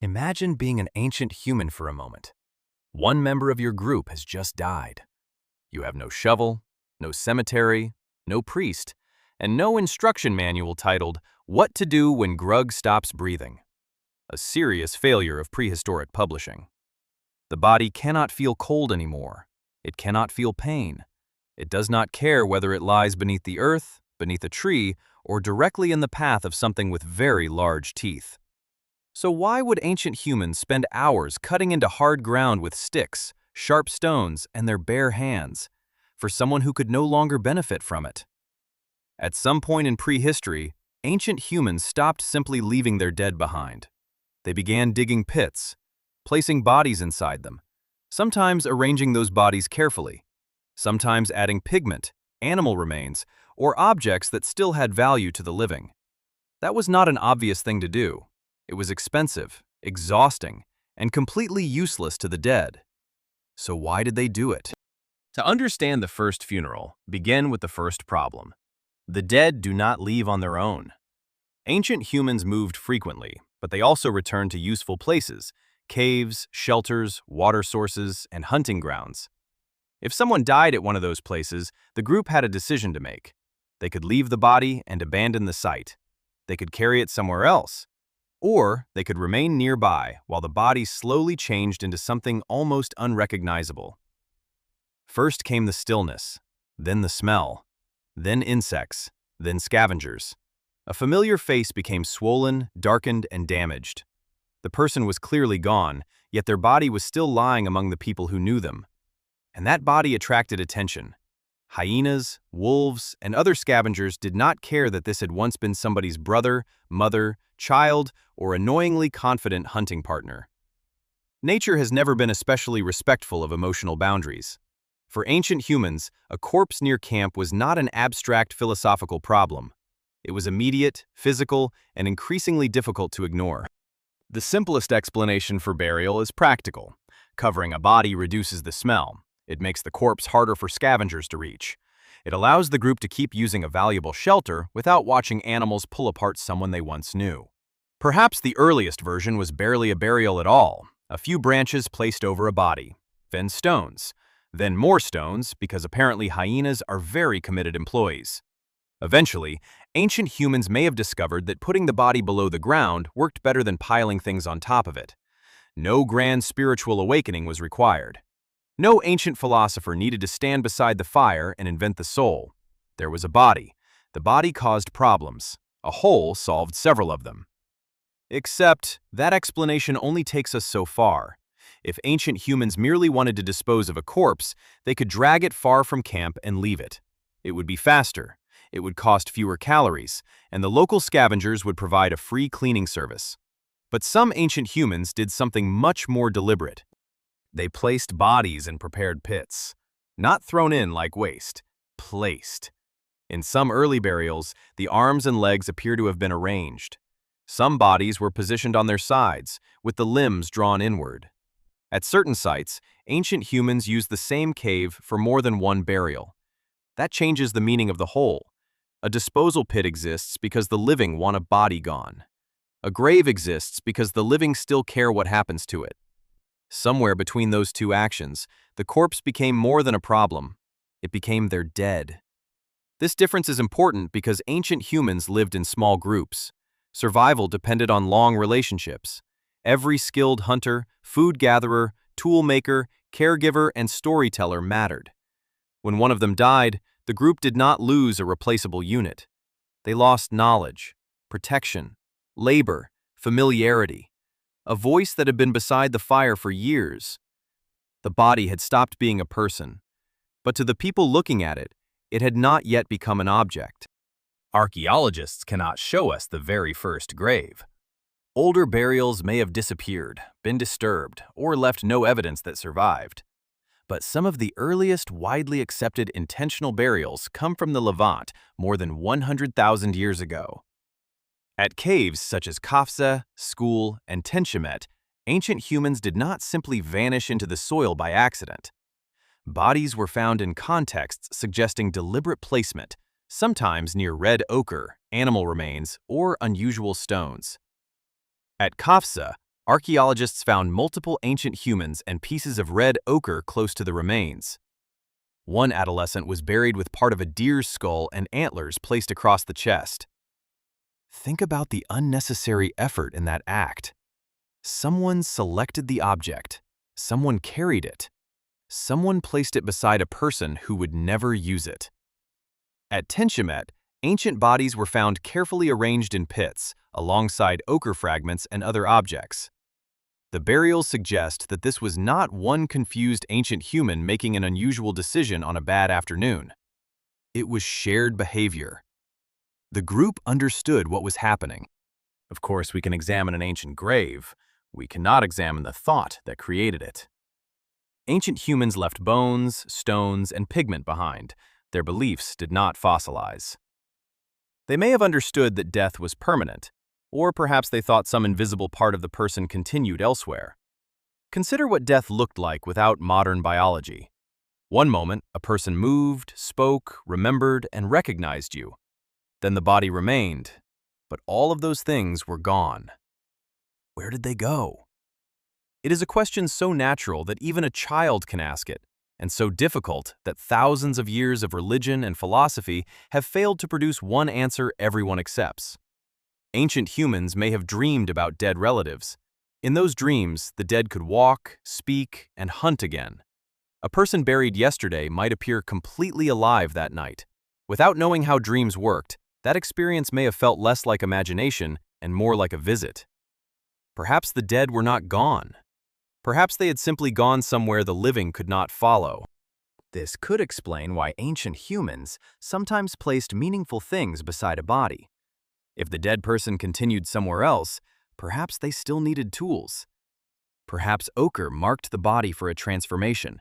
Imagine being an ancient human for a moment. One member of your group has just died. You have no shovel, no cemetery, no priest, and no instruction manual titled, "What to Do When Grug Stops Breathing." A serious failure of prehistoric publishing. The body cannot feel cold anymore. It cannot feel pain. It does not care whether it lies beneath the earth, beneath a tree, or directly in the path of something with very large teeth. So why would ancient humans spend hours cutting into hard ground with sticks, sharp stones, and their bare hands, for someone who could no longer benefit from it? At some point in prehistory, ancient humans stopped simply leaving their dead behind. They began digging pits, placing bodies inside them, sometimes arranging those bodies carefully, sometimes adding pigment, animal remains, or objects that still had value to the living. That was not an obvious thing to do. It was expensive, exhausting, and completely useless to the dead. So why did they do it? To understand the first funeral, begin with the first problem. The dead do not leave on their own. Ancient humans moved frequently, but they also returned to useful places, caves, shelters, water sources, and hunting grounds. If someone died at one of those places, the group had a decision to make. They could leave the body and abandon the site. They could carry it somewhere else. Or they could remain nearby while the body slowly changed into something almost unrecognizable. First came the stillness, then the smell, then insects, then scavengers. A familiar face became swollen, darkened, and damaged. The person was clearly gone, yet their body was still lying among the people who knew them. And that body attracted attention. Hyenas, wolves, and other scavengers did not care that this had once been somebody's brother, mother, child, or annoyingly confident hunting partner. Nature has never been especially respectful of emotional boundaries. For ancient humans, a corpse near camp was not an abstract philosophical problem. It was immediate, physical, and increasingly difficult to ignore. The simplest explanation for burial is practical. Covering a body reduces the smell. It makes the corpse harder for scavengers to reach. It allows the group to keep using a valuable shelter without watching animals pull apart someone they once knew. Perhaps the earliest version was barely a burial at all, a few branches placed over a body, then stones, then more stones because apparently hyenas are very committed employees. Eventually, ancient humans may have discovered that putting the body below the ground worked better than piling things on top of it. No grand spiritual awakening was required. No ancient philosopher needed to stand beside the fire and invent the soul. There was a body. The body caused problems. A hole solved several of them. Except, that explanation only takes us so far. If ancient humans merely wanted to dispose of a corpse, they could drag it far from camp and leave it. It would be faster. It would cost fewer calories, and the local scavengers would provide a free cleaning service. But some ancient humans did something much more deliberate. They placed bodies in prepared pits. Not thrown in like waste, placed. In some early burials, the arms and legs appear to have been arranged. Some bodies were positioned on their sides, with the limbs drawn inward. At certain sites, ancient humans used the same cave for more than one burial. That changes the meaning of the whole. A disposal pit exists because the living want a body gone. A grave exists because the living still care what happens to it. Somewhere between those two actions, the corpse became more than a problem. It became their dead. This difference is important because ancient humans lived in small groups. Survival depended on long relationships. Every skilled hunter, food gatherer, tool maker, caregiver, and storyteller mattered. When one of them died, the group did not lose a replaceable unit. They lost knowledge, protection, labor, familiarity. A voice that had been beside the fire for years. The body had stopped being a person, but to the people looking at it, it had not yet become an object. Archaeologists cannot show us the very first grave. Older burials may have disappeared, been disturbed, or left no evidence that survived. But some of the earliest widely accepted intentional burials come from the Levant more than 100,000 years ago. At caves such as Kafsa, School, and Tenchemet, ancient humans did not simply vanish into the soil by accident. Bodies were found in contexts suggesting deliberate placement, sometimes near red ochre, animal remains, or unusual stones. At Kafsa, Archaeologists found multiple ancient humans and pieces of red ochre close to the remains. One adolescent was buried with part of a deer's skull and antlers placed across the chest. Think about the unnecessary effort in that act. Someone selected the object. Someone carried it. Someone placed it beside a person who would never use it. At Tenchemet, ancient bodies were found carefully arranged in pits, alongside ochre fragments and other objects. The burials suggest that this was not one confused ancient human making an unusual decision on a bad afternoon. It was shared behavior. The group understood what was happening. Of course, we can examine an ancient grave. We cannot examine the thought that created it. Ancient humans left bones, stones, and pigment behind. Their beliefs did not fossilize. They may have understood that death was permanent, or perhaps they thought some invisible part of the person continued elsewhere. Consider what death looked like without modern biology. One moment, a person moved, spoke, remembered, and recognized you. Then the body remained, but all of those things were gone. Where did they go? It is a question so natural that even a child can ask it, and so difficult that thousands of years of religion and philosophy have failed to produce one answer everyone accepts. Ancient humans may have dreamed about dead relatives. In those dreams, the dead could walk, speak, and hunt again. A person buried yesterday might appear completely alive that night. Without knowing how dreams worked, that experience may have felt less like imagination and more like a visit. Perhaps the dead were not gone. Perhaps they had simply gone somewhere the living could not follow. This could explain why ancient humans sometimes placed meaningful things beside a body. If the dead person continued somewhere else, perhaps they still needed tools. Perhaps ochre marked the body for a transformation.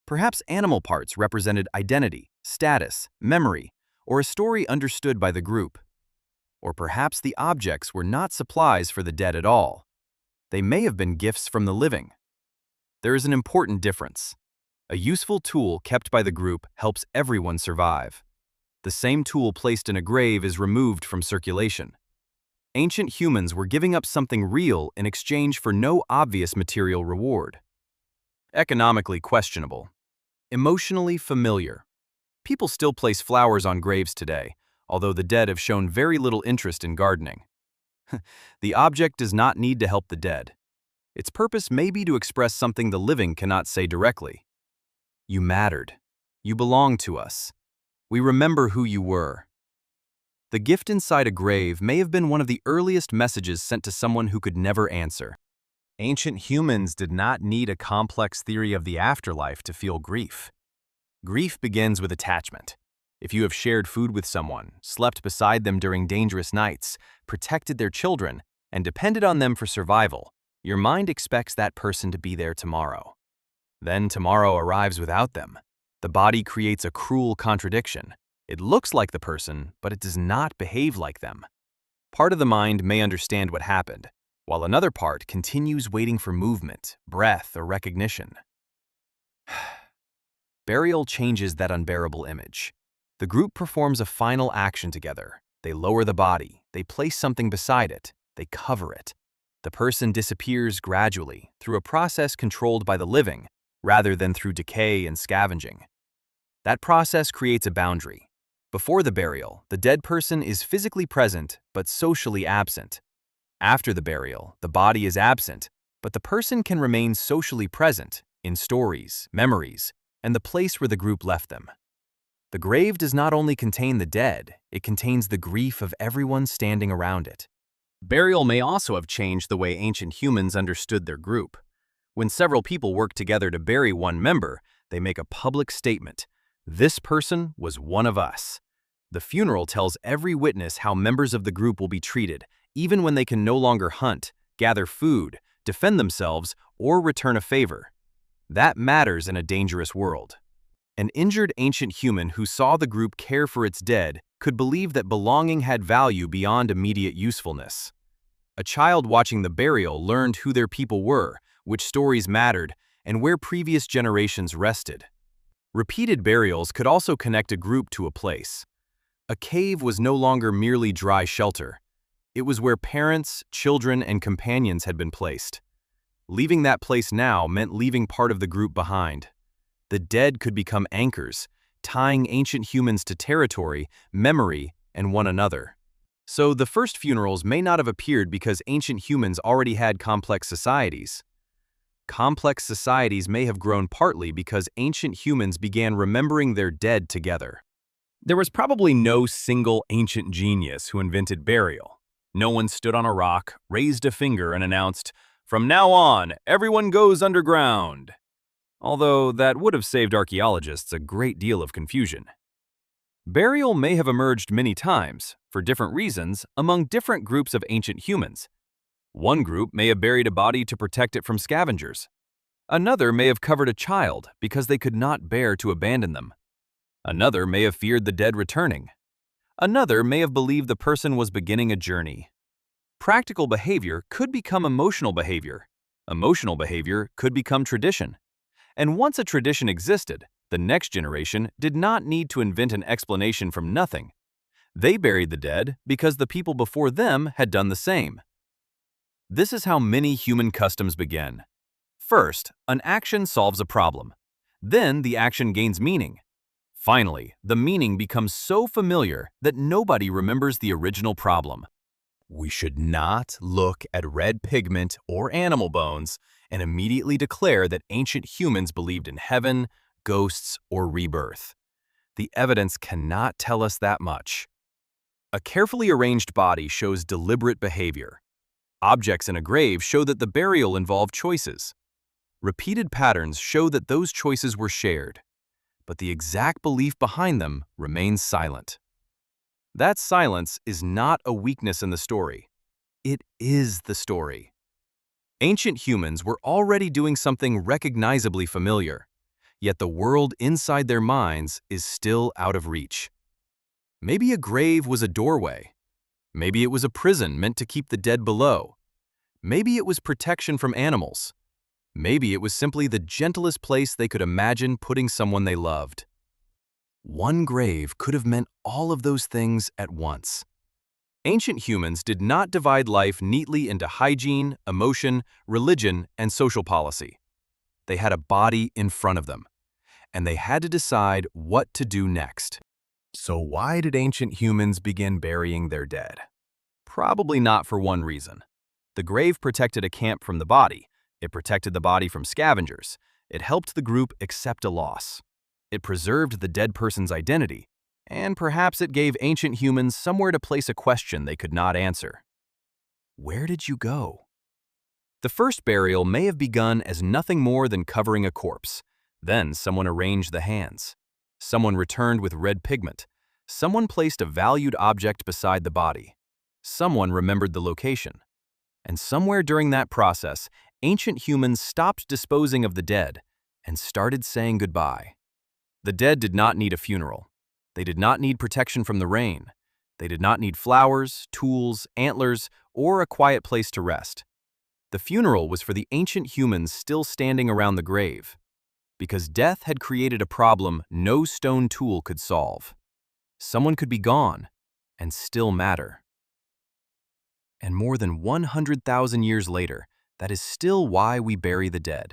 Perhaps animal parts represented identity, status, memory, or a story understood by the group. Or perhaps the objects were not supplies for the dead at all. They may have been gifts from the living. There is an important difference. A useful tool kept by the group helps everyone survive. The same tool placed in a grave is removed from circulation. Ancient humans were giving up something real in exchange for no obvious material reward. Economically questionable. Emotionally familiar. People still place flowers on graves today, although the dead have shown very little interest in gardening. The object does not need to help the dead. Its purpose may be to express something the living cannot say directly. You mattered. You belong to us. We remember who you were. The gift inside a grave may have been one of the earliest messages sent to someone who could never answer. Ancient humans did not need a complex theory of the afterlife to feel grief. Grief begins with attachment. If you have shared food with someone, slept beside them during dangerous nights, protected their children, and depended on them for survival, your mind expects that person to be there tomorrow. Then tomorrow arrives without them. The body creates a cruel contradiction. It looks like the person, but it does not behave like them. Part of the mind may understand what happened, while another part continues waiting for movement, breath, or recognition. Burial changes that unbearable image. The group performs a final action together. They lower the body, they place something beside it, they cover it. The person disappears gradually through a process controlled by the living, rather than through decay and scavenging. That process creates a boundary. Before the burial, the dead person is physically present but socially absent. After the burial, the body is absent, but the person can remain socially present in stories, memories, and the place where the group left them. The grave does not only contain the dead, it contains the grief of everyone standing around it. Burial may also have changed the way ancient humans understood their group. When several people work together to bury one member, they make a public statement. This person was one of us. The funeral tells every witness how members of the group will be treated, even when they can no longer hunt, gather food, defend themselves, or return a favor. That matters in a dangerous world. An injured ancient human who saw the group care for its dead could believe that belonging had value beyond immediate usefulness. A child watching the burial learned who their people were, which stories mattered, and where previous generations rested. Repeated burials could also connect a group to a place. A cave was no longer merely dry shelter. It was where parents, children, and companions had been placed. Leaving that place now meant leaving part of the group behind. The dead could become anchors, tying ancient humans to territory, memory, and one another. So the first funerals may not have appeared because ancient humans already had complex societies. Complex societies may have grown partly because ancient humans began remembering their dead together. There was probably no single ancient genius who invented burial. No one stood on a rock, raised a finger, and announced, "From now on, everyone goes underground." Although that would have saved archaeologists a great deal of confusion. Burial may have emerged many times, for different reasons, among different groups of ancient humans. One group may have buried a body to protect it from scavengers. Another may have covered a child because they could not bear to abandon them. Another may have feared the dead returning. Another may have believed the person was beginning a journey. Practical behavior could become emotional behavior. Emotional behavior could become tradition. And once a tradition existed, the next generation did not need to invent an explanation from nothing. They buried the dead because the people before them had done the same. This is how many human customs begin. First, an action solves a problem. Then the action gains meaning. Finally, the meaning becomes so familiar that nobody remembers the original problem. We should not look at red pigment or animal bones and immediately declare that ancient humans believed in heaven, ghosts, or rebirth. The evidence cannot tell us that much. A carefully arranged body shows deliberate behavior. Objects in a grave show that the burial involved choices. Repeated patterns show that those choices were shared, but the exact belief behind them remains silent. That silence is not a weakness in the story. It is the story. Ancient humans were already doing something recognizably familiar, yet the world inside their minds is still out of reach. Maybe a grave was a doorway. Maybe it was a prison meant to keep the dead below. Maybe it was protection from animals. Maybe it was simply the gentlest place they could imagine putting someone they loved. One grave could have meant all of those things at once. Ancient humans did not divide life neatly into hygiene, emotion, religion, and social policy. They had a body in front of them, and they had to decide what to do next. So why did ancient humans begin burying their dead? Probably not for one reason. The grave protected a camp from the body. It protected the body from scavengers. It helped the group accept a loss. It preserved the dead person's identity. And perhaps it gave ancient humans somewhere to place a question they could not answer. Where did you go? The first burial may have begun as nothing more than covering a corpse. Then someone arranged the hands. Someone returned with red pigment. Someone placed a valued object beside the body. Someone remembered the location. And somewhere during that process, ancient humans stopped disposing of the dead and started saying goodbye. The dead did not need a funeral. They did not need protection from the rain. They did not need flowers, tools, antlers, or a quiet place to rest. The funeral was for the ancient humans still standing around the grave, because death had created a problem no stone tool could solve. Someone could be gone and still matter. And more than 100,000 years later, that is still why we bury the dead.